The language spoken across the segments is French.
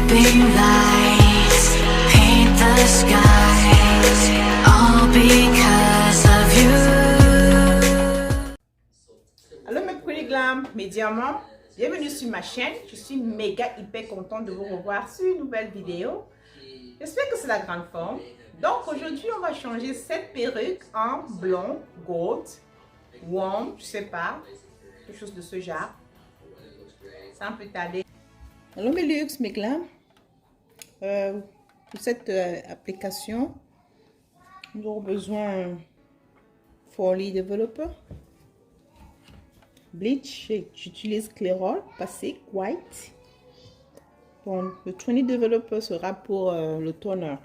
beam lights paint the skies, all because of you. Allô mes pretty glam, médiamment, bienvenue sur ma chaîne. Je suis méga hyper contente de vous revoir sur une nouvelle vidéo. J'espère que c'est la grande forme. Donc aujourd'hui on va changer cette perruque en blond, gold, warm, je sais pas, quelque chose de ce genre. Sans plus tarder. Allô mes luxe, mes glam. Pour cette application, nous aurons besoin Foley Developer, bleach, j'utilise Clairol, Basic, White. Bon, le 20 Developer sera pour le toner.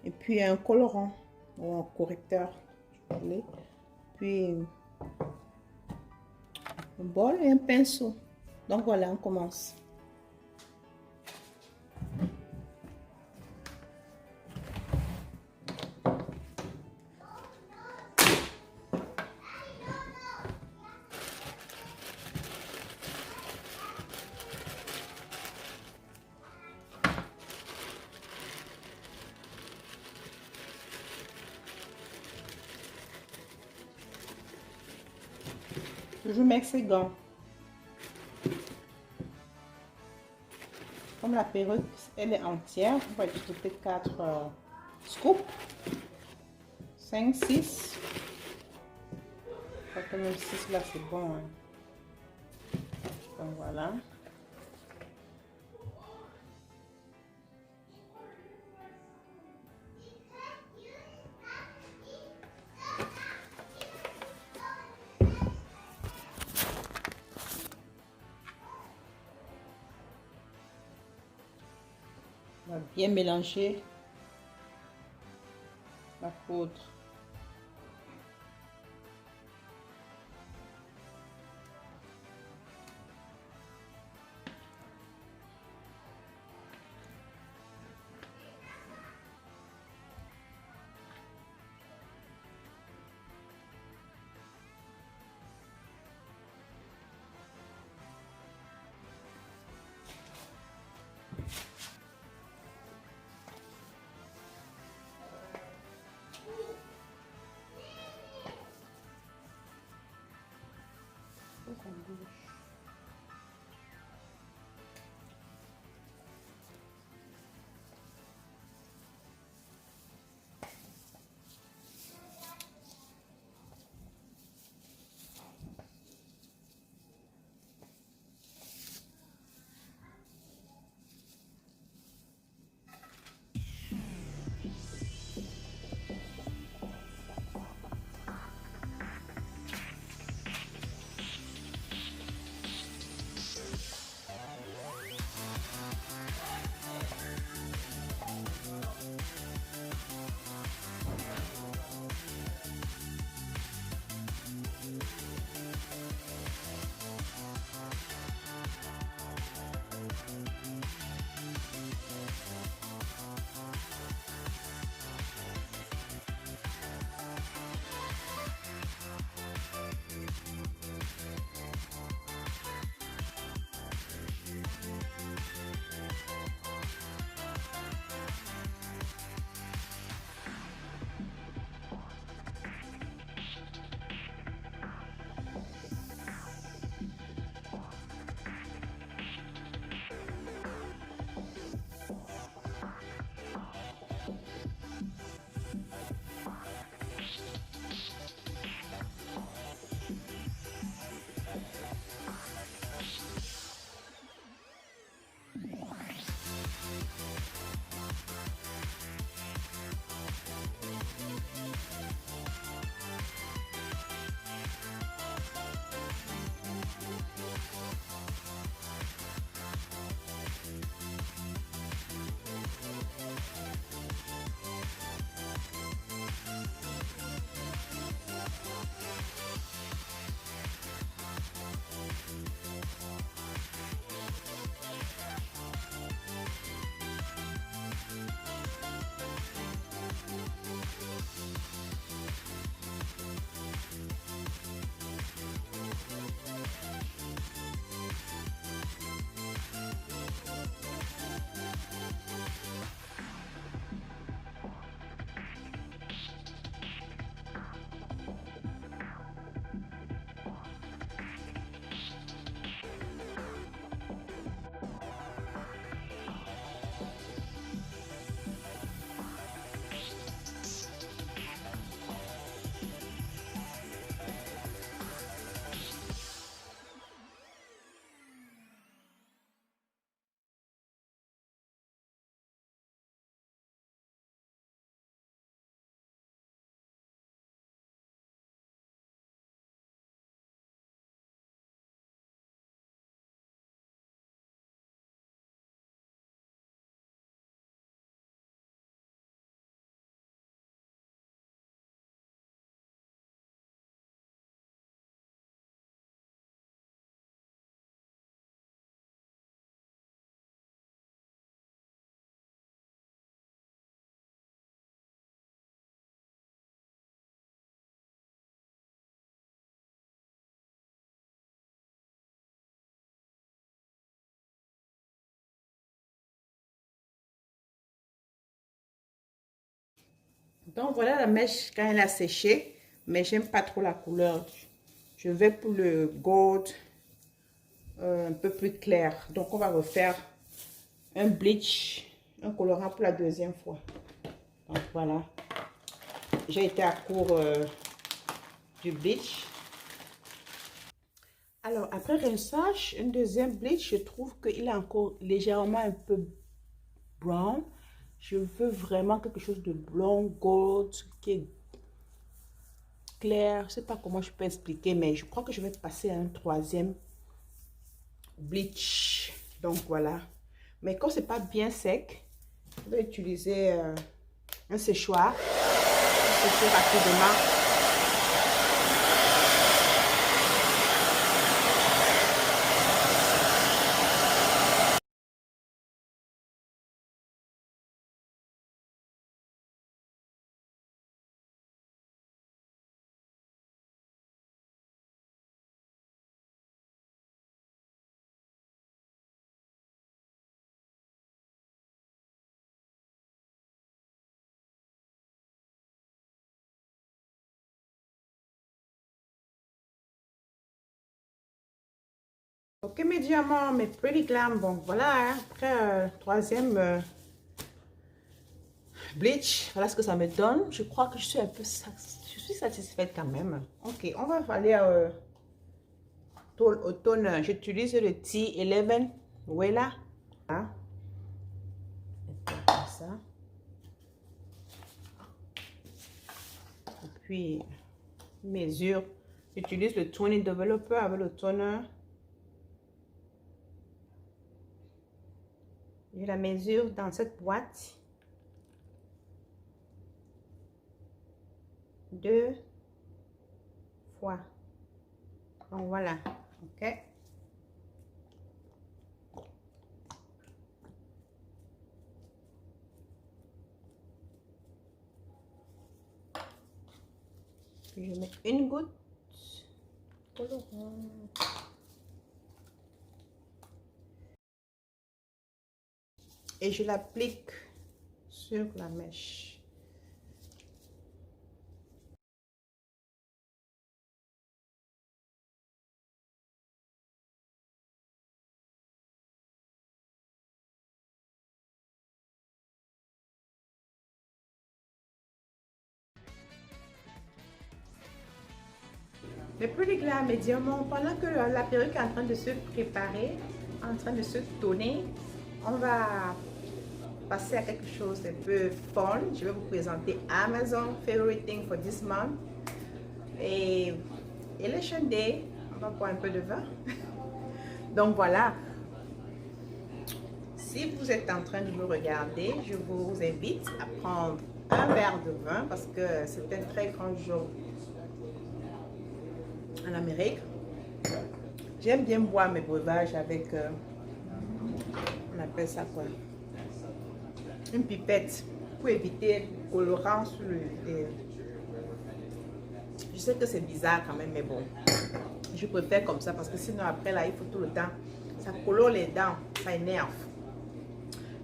Et puis un colorant ou un correcteur. Puis un bol et un pinceau. Donc voilà, on commence. Je mets ces gants. Comme la perruque, elle est entière, on va utiliser 4 scoops. 5, 6. Je crois que même 6 là, c'est bon. Hein. Donc voilà. On va bien mélanger la poudre. Donc voilà la mèche quand elle a séché, mais j'aime pas trop la couleur. Je vais pour le gold un peu plus clair. Donc on va refaire un bleach, un colorant pour la deuxième fois. Donc voilà, j'ai été à court du bleach. Alors après rinçage, un deuxième bleach, je trouve qu'il est encore légèrement un peu brown. Je veux vraiment quelque chose de blond, gold, qui est clair. Je ne sais pas comment je peux expliquer, mais je crois que je vais passer à un troisième bleach. Donc voilà. Mais quand c'est pas bien sec, je vais utiliser un séchoir. Sécher rapidement. Ok mes diamants, mes pretty glam, bon voilà, hein, après troisième bleach, voilà ce que ça me donne. Je crois que je suis un peu satisfaite quand même. Ok, on va aller au toner. J'utilise le T11 Wella. Hein? Comme ça. Et puis mesure. J'utilise le 20 Developer avec le toner. Je la mesure dans cette boîte. 2 fois. Donc voilà. Ok. Puis je mets une goutte. Et je l'applique sur la mèche. Le pretty glam mes diamants, pendant que la perruque est en train de se préparer, en train de se tourner, on va passer à quelque chose d'un peu fun. Je vais vous présenter Amazon Favorite Thing for this month. Et Election Day, on va boire un peu de vin. Donc voilà. Si vous êtes en train de me regarder, je vous invite à prendre un verre de vin parce que c'est un très grand jour en Amérique. J'aime bien boire mes breuvages avec, on appelle ça quoi, une pipette pour éviter le colorant sur le... Je sais que c'est bizarre quand même, mais bon, je préfère comme ça parce que sinon après là, il faut tout le temps, ça colore les dents, ça énerve.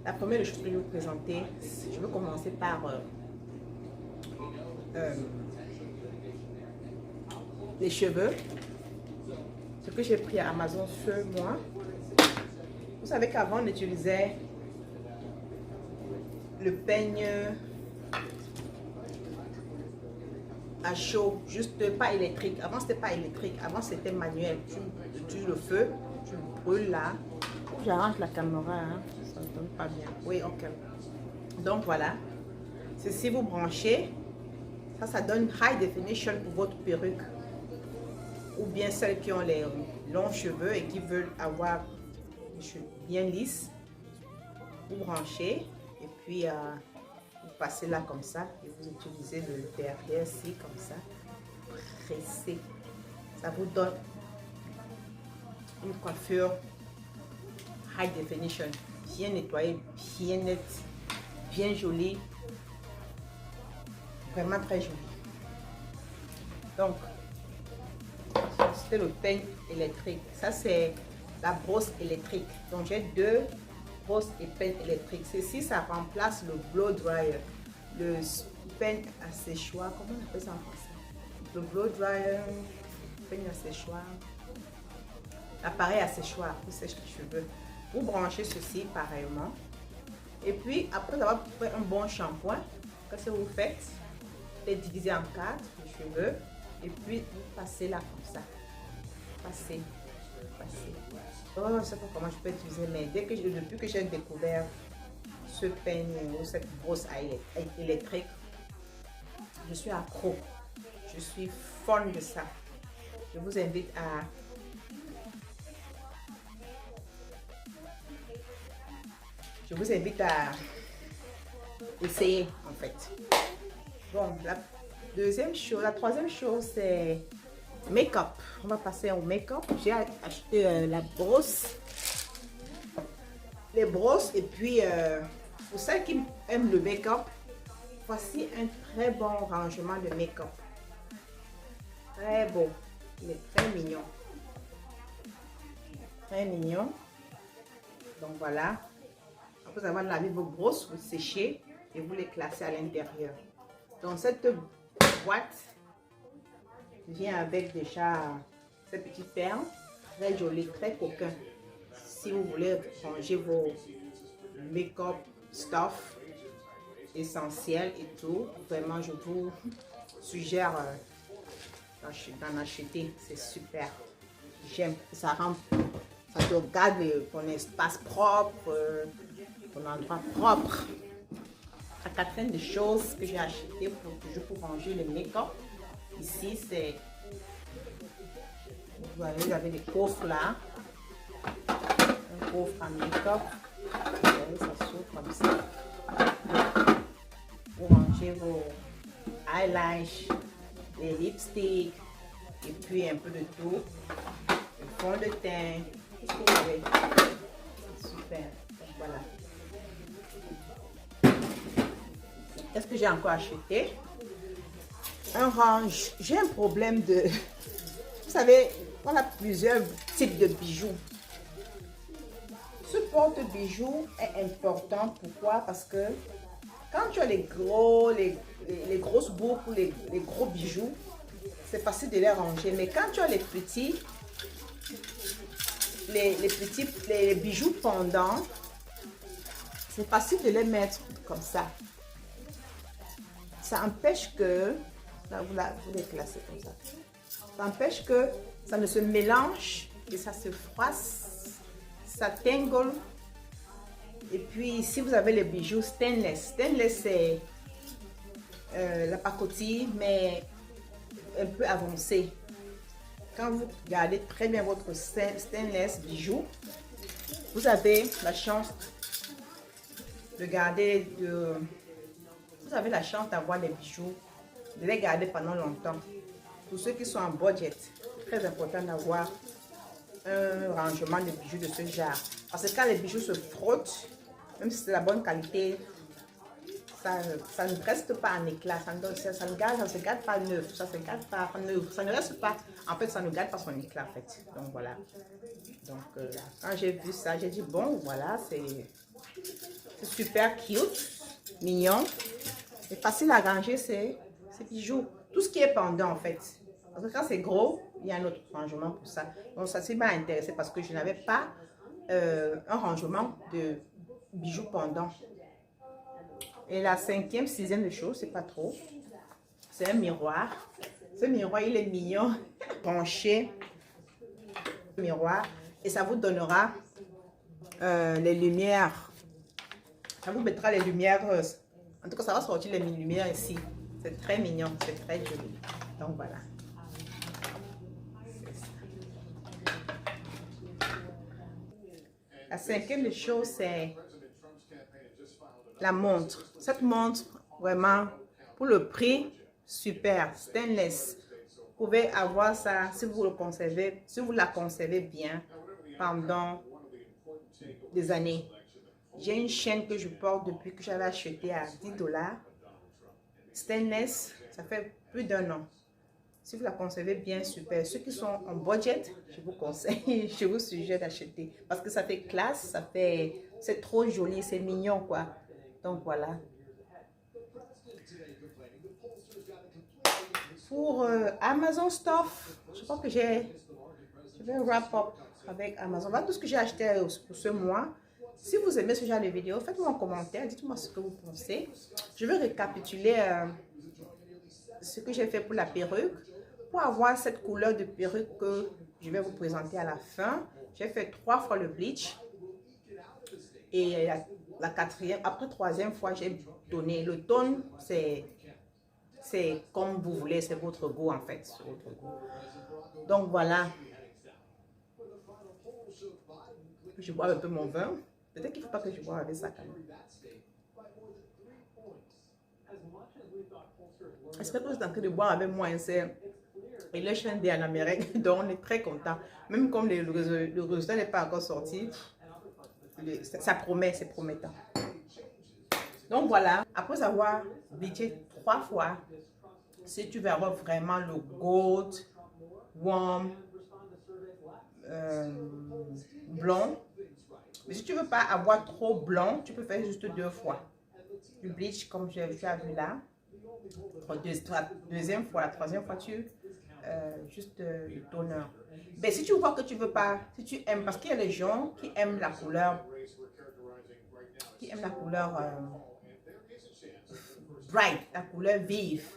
La première chose que je vais vous présenter, je vais commencer par les cheveux. Ce que j'ai pris à Amazon ce mois. Vous savez qu'avant on utilisait le peigne à chaud, juste pas électrique. Avant c'était pas électrique, avant c'était manuel. Tu utilises le feu, tu brûles là. J'arrange la caméra, hein. Ça ne donne pas bien. Oui, ok. Donc voilà. Ceci vous branchez. Ça donne high definition pour votre perruque. Ou bien celles qui ont les longs cheveux et qui veulent avoir les cheveux bien lisses. Vous branchez et puis vous passez là comme ça et vous utilisez le derrière ici comme ça. Pressé. Ça vous donne une coiffure high definition, bien nettoyée, bien nette, bien jolie, vraiment très jolie. Donc, c'était le peigne électrique. Ça, c'est la brosse électrique. Donc, j'ai deux brosses et peignes électriques. Ceci, ça remplace le blow dryer. peigne à séchoir, comment on appelle ça en français? Le blow dryer, peigne à séchoir. L'appareil à séchoir pour sécher les cheveux. Vous branchez ceci pareillement. Et puis, après avoir fait un bon shampoing, qu'est-ce que vous faites? Vous les divisez en 4, les cheveux. Et puis, vous passez là comme ça. Passez. Oh, je ne sais pas comment je peux utiliser, mais depuis que j'ai découvert ce peigne ou cette brosse électrique, je suis accro. Je suis folle de ça. Je vous invite à essayer en fait. Bon, la troisième chose c'est make-up. On va passer au make-up. J'ai acheté la brosse, les brosses et puis pour celles qui aiment le make-up, voici un très bon rangement de make-up. Très beau, il est très mignon. Très mignon. Donc voilà. Après avoir lavé vos brosses, vous séchez et vous les classez à l'intérieur. Donc cette boîte vient avec déjà ces petits perles, très jolies, très coquins. Si vous voulez ranger vos make-up stuff essentiels et tout, vraiment je vous suggère d'en acheter. C'est super. J'aime. Ça te garde ton espace propre, ton endroit propre. La quatrième des choses que j'ai acheté pour ranger le make-up. Ici, c'est. Vous avez des coffres là. Un coffre en make-up. Vous voyez, ça s'ouvre comme ça. Vous rangez vos eyelashes, les lipsticks, et puis un peu de tout. Le fond de teint. Qu'est-ce que vous avez? Super. Donc, voilà. Qu'est-ce que j'ai encore acheté? Un range. J'ai un problème de... Vous savez, on a plusieurs types de bijoux. Ce porte-bijoux est important. Pourquoi? Parce que quand tu as les grosses boucles, les gros bijoux, c'est facile de les ranger. Mais quand tu as les petits, les bijoux pendants, c'est facile de les mettre comme ça. Ça empêche que, là, vous les classez comme ça. Ça empêche que ça ne se mélange et ça se froisse, ça tangle. Et puis, si vous avez les bijoux stainless, c'est la pacotille, mais un peu avancée. Quand vous gardez très bien votre stainless bijou, vous avez la chance de garder vous avez la chance d'avoir les bijoux, de les garder pendant longtemps. Pour ceux qui sont en budget, c'est très important d'avoir un rangement de bijoux de ce genre. Parce que quand les bijoux se frottent, même si c'est la bonne qualité, ça ne reste pas en éclat, ça ne se garde pas neuf, ça ne reste pas, en fait ça ne garde pas son éclat en fait. Donc voilà. Donc quand j'ai vu ça, j'ai dit bon voilà, c'est super cute, mignon. Et facile à ranger ces bijoux. Tout ce qui est pendant en fait. Parce que quand c'est gros, il y a un autre rangement pour ça. Donc ça m'a intéressé parce que je n'avais pas un rangement de bijoux pendant. Et la cinquième, sixième de chose, c'est pas trop. C'est un miroir. Ce miroir, il est mignon. Branché. Miroir. Et ça vous donnera les lumières. Ça vous mettra les lumières. En tout cas, ça va sortir les lumières ici. C'est très mignon, c'est très joli. Donc voilà. La cinquième des choses, c'est la montre. Cette montre, vraiment, pour le prix, super, stainless. Vous pouvez avoir ça si vous le conservez, si vous la conservez bien pendant des années. J'ai une chaîne que je porte depuis que j'avais acheté à 10 $. Stainless, ça fait plus d'1 an. Si vous la conservez bien, super. Ceux qui sont en budget, je vous conseille, je vous suggère d'acheter. Parce que ça fait classe, c'est trop joli, c'est mignon quoi. Donc voilà. pour Amazon Stuff. Je crois que je vais wrap up avec Amazon. Voilà tout ce que j'ai acheté pour ce mois. Si vous aimez ce genre de vidéo, faites-moi un commentaire, dites-moi ce que vous pensez. Je vais récapituler ce que j'ai fait pour la perruque. Pour avoir cette couleur de perruque que je vais vous présenter à la fin, j'ai fait 3 fois le bleach. Et la quatrième, après troisième fois, j'ai donné le tone, c'est comme vous voulez, c'est votre goût en fait. Votre goût. Donc voilà. Je bois un peu mon vin. Peut-être qu'il ne faut pas que je bois avec ça quand même. J'espère que vous êtes en train de boire avec moi. C'est Election Day en Amérique. Donc on est très content. Même comme le résultat n'est pas encore sorti, ça promet, c'est promettant. Donc voilà, après avoir bleaché 3 fois, si tu veux avoir vraiment le gold, warm, blond. Mais si tu ne veux pas avoir trop blanc, tu peux faire juste 2 fois. Du bleach comme tu as vu là. Deuxième fois, la troisième fois, juste le toner. Mais si tu vois que tu veux pas, si tu aimes, parce qu'il y a des gens qui aiment la couleur, bright, la couleur vive,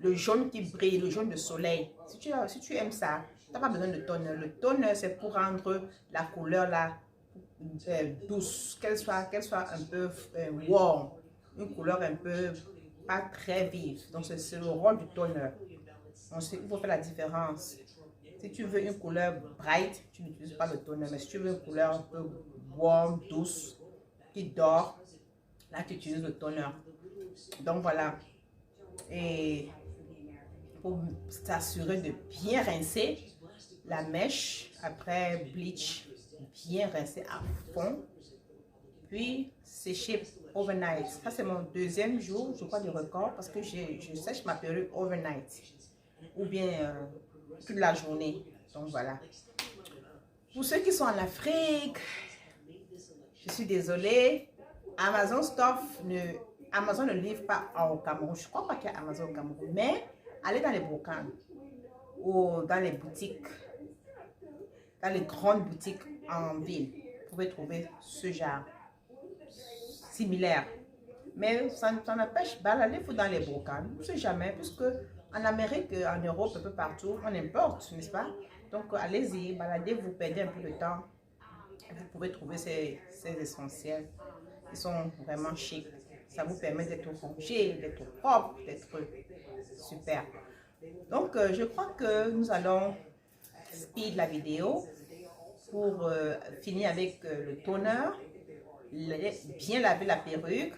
le jaune qui brille, le jaune de soleil. Si tu aimes ça, tu n'as pas besoin de toner. Le toner, c'est pour rendre la couleur là douce, qu'elle soit un peu warm, une couleur un peu pas très vive. Donc c'est le rôle du toner. Il faut faire la différence. Si tu veux une couleur bright, tu n'utilises pas le toner. Mais si tu veux une couleur un peu warm, douce, qui dort, là tu utilises le toner. Donc voilà. Et pour s'assurer de bien rincer la mèche après bleach, bien rincer à fond, puis sécher overnight. Ça c'est mon deuxième jour, je crois, du record, parce que je sèche ma perruque overnight ou bien toute la journée. Donc voilà. Pour ceux qui sont en Afrique, je suis désolée, Amazon Stuff Amazon ne livre pas au Cameroun. Je ne crois pas qu'il y a Amazon au Cameroun, mais allez dans les brocantes ou dans les boutiques, dans les grandes boutiques en ville, vous pouvez trouver ce genre similaire. Mais ça n'empêche pas d'aller dans les brocantes. On ne sait jamais, puisque en Amérique, en Europe, un peu partout, on importe, n'est-ce pas? Donc allez-y, baladez-vous, perdez un peu de temps. Vous pouvez trouver ces essentiels. Ils sont vraiment chics. Ça vous permet d'être rangé, d'être propre, d'être super. Donc, je crois que nous allons speed la vidéo pour finir avec le toner, bien laver la perruque,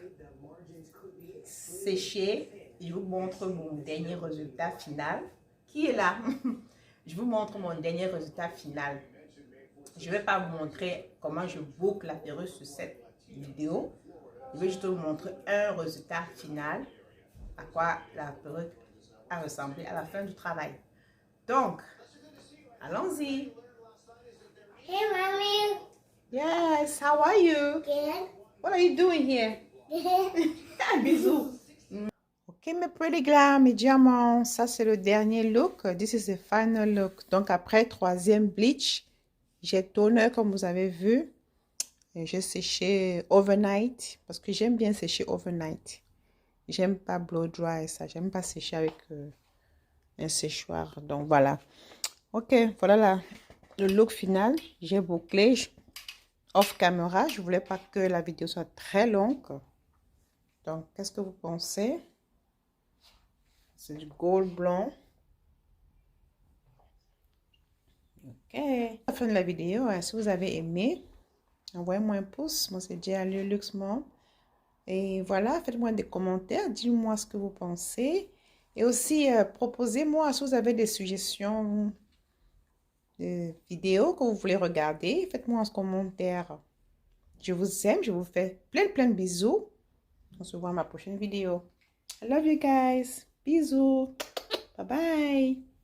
sécher. Je vous montre mon dernier résultat final. Qui est là? Je vous montre mon dernier résultat final. Je ne vais pas vous montrer comment je boucle la perruque sur cette vidéo. Je vais juste vous montrer un résultat final, à quoi la perruque a ressemblé à la fin du travail. Donc, allons-y. Hey, Mommy. Yes, how are you? Good. What are you doing here? Bisous. Ok, mes pretty glam, mes diamants, ça c'est le dernier look. This is the final look. Donc, après troisième bleach, j'ai toner comme vous avez vu. J'ai séché overnight parce que j'aime bien sécher overnight. J'aime pas blow dry ça. J'aime pas sécher avec un séchoir. Donc voilà. Ok, voilà le look final. J'ai bouclé off camera. Je voulais pas que la vidéo soit très longue. Donc qu'est-ce que vous pensez? C'est du gold blanc. Ok. À la fin de la vidéo, si vous avez aimé, envoyez-moi un pouce. Moi, c'est J.A. Luxemont. Et voilà, faites-moi des commentaires. Dites-moi ce que vous pensez. Et aussi, proposez-moi si vous avez des suggestions de vidéos que vous voulez regarder. Faites-moi en commentaire. Je vous aime. Je vous fais plein de bisous. On se voit à ma prochaine vidéo. I love you guys. Bisous. Bye bye.